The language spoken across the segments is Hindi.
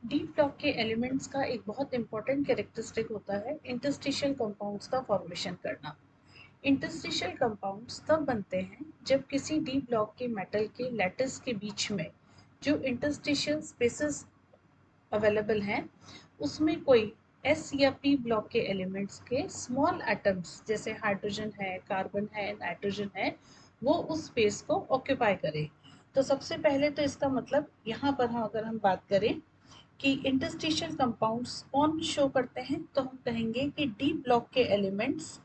डी ब्लॉक के एलिमेंट्स का एक बहुत इंपॉर्टेंट कैरेक्टरिस्टिक होता है इंटरस्टिशियल कंपाउंड्स का फॉर्मेशन करना। इंटरस्टिशियल कंपाउंड्स तब बनते हैं जब किसी डी ब्लॉक के मेटल के लैटिस के बीच में जो इंटरस्टिशियल स्पेसेस अवेलेबल हैं उसमें कोई एस या पी ब्लॉक के एलिमेंट्स के स्मॉल एटम्स जैसे हाइड्रोजन है, कार्बन है, नाइट्रोजन है, वो उस स्पेस को ऑक्यूपाई करे। तो सबसे पहले तो इसका मतलब यहाँ पर हम अगर हम बात करें कि इंटरस्टिशियल कंपाउंड्स कौन शो करते हैं, तो हम कहेंगे कि डी ब्लॉक के एलिमेंट्स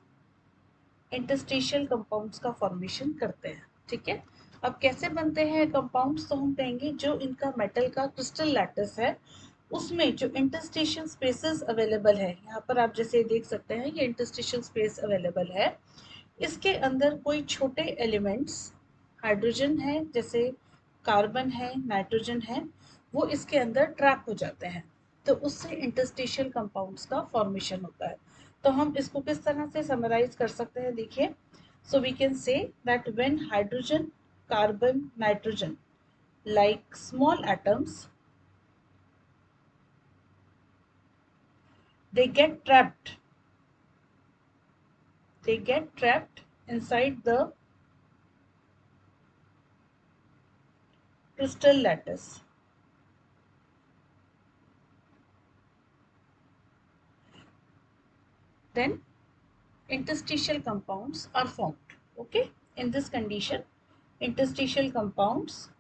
इंटरस्टिशियल कंपाउंड्स का फॉर्मेशन करते हैं। ठीक है, अब कैसे बनते हैं कंपाउंड्स, तो हम कहेंगे जो इनका मेटल का क्रिस्टल लैटिस है उसमें जो इंटरस्टिशियल स्पेसेस अवेलेबल है, यहाँ पर आप जैसे देख सकते हैं ये इंटरस्टिशियल स्पेस अवेलेबल है, इसके अंदर कोई छोटे एलिमेंट्स हाइड्रोजन है, जैसे कार्बन है, नाइट्रोजन है, वो इसके अंदर ट्रैप हो जाते हैं। तो उससे इंटरस्टिशियल कंपाउंड्स का फॉर्मेशन होता है। तो हम इसको किस तरह से समराइज कर सकते हैं, देखिए। So we can say that when hydrogen, carbon, nitrogen like small atoms, they get trapped they get trapped inside the crystal lattice. Then interstitial compounds are formed. Okay, in this condition interstitial compounds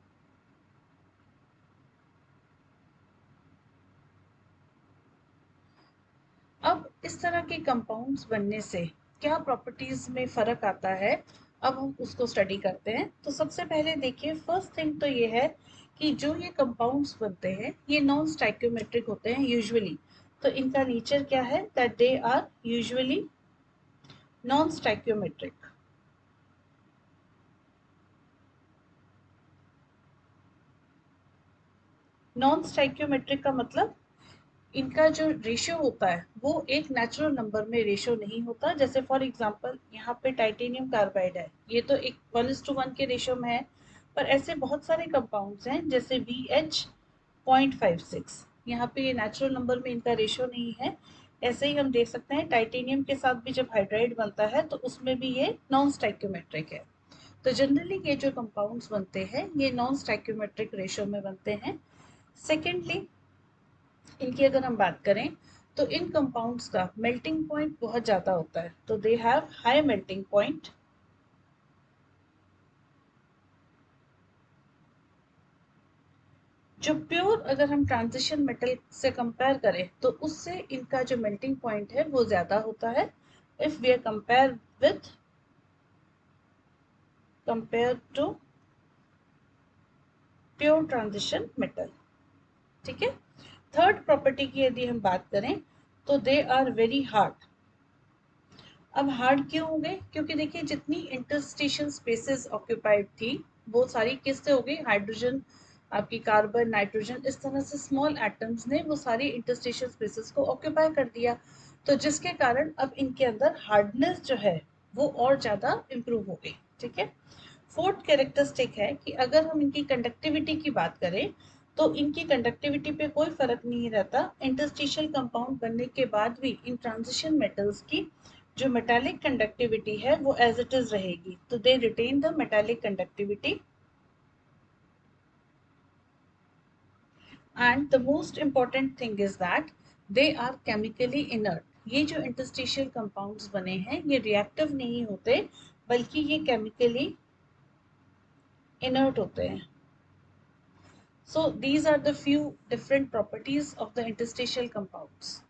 अब इस तरह के कंपाउंड्स बनने से क्या प्रॉपर्टीज में फर्क आता है, अब हम उसको स्टडी करते हैं। तो सबसे पहले देखिए, फर्स्ट थिंग तो ये है कि जो ये कंपाउंड्स बनते हैं ये नॉन स्टाइक्योमेट्रिक होते हैं यूजुअली। तो इनका नेचर क्या है, that they are usually non stoichiometric. Non stoichiometric का मतलब इनका जो रेशियो होता है वो एक नेचुरल नंबर में रेशियो नहीं होता। जैसे फॉर एग्जांपल यहाँ पे टाइटेनियम कार्बाइड है, ये तो एक 1:1 के रेशियो में है, पर ऐसे बहुत सारे कंपाउंड्स हैं जैसे VH.56, यहाँ पे ये नेचुरल नंबर में इनका रेशियो नहीं है। ऐसे ही हम देख सकते हैं टाइटेनियम के साथ भी जब हाइड्राइड बनता है तो उसमें भी ये नॉन स्टाइक्योमेट्रिक है। तो जनरली ये जो कंपाउंड्स बनते हैं ये नॉन स्टाइक्योमेट्रिक रेशियो में बनते हैं। सेकेंडली, इनकी अगर हम बात करें तो इन कंपाउंड्स का मेल्टिंग पॉइंट बहुत ज़्यादा होता है, तो they have high melting point. जो प्योर अगर हम ट्रांजिशन मेटल से कंपेयर करें तो उससे इनका जो मेल्टिंग पॉइंट है वो ज़्यादा होता है, if we are compare to pure transition metal. ठीक है, थर्ड प्रॉपर्टी की यदि हम बात करें तो दे आर वेरी हार्ड। अब हार्ड क्यों हो गए, क्योंकि देखिए जितनी इंटरस्टिशियल स्पेसेस ऑक्यूपाइड थी वो सारी किससे हो गई, हाइड्रोजन, आपकी कार्बन, नाइट्रोजन, इस तरह से स्मॉल एटम्स ने वो सारी इंटरस्टिशियल स्पेसेस को ऑक्यूपाई कर दिया। तो जिसके कारण अब इनके अंदर हार्डनेस जो है वो और ज़्यादा इम्प्रूव हो गई। ठीक है, फोर्थ कैरेक्टरिस्टिक है कि अगर हम इनकी कंडक्टिविटी की बात करें तो इनकी कंडक्टिविटी पे कोई फर्क नहीं रहता। इंटरस्टिशियल कंपाउंड बनने के बाद भी इन ट्रांजिशन मेटल्स की जो मेटालिक कंडक्टिविटी है वो एज इट इज रहेगी, तो they retain the metallic conductivity. And the most important thing is that they are chemically inert. ये जो इंटरस्टिशियल कंपाउंड्स बने हैं ये रिएक्टिव नहीं होते, बल्कि ये केमिकली इनर्ट होते हैं। So these are the few different properties of the interstitial compounds.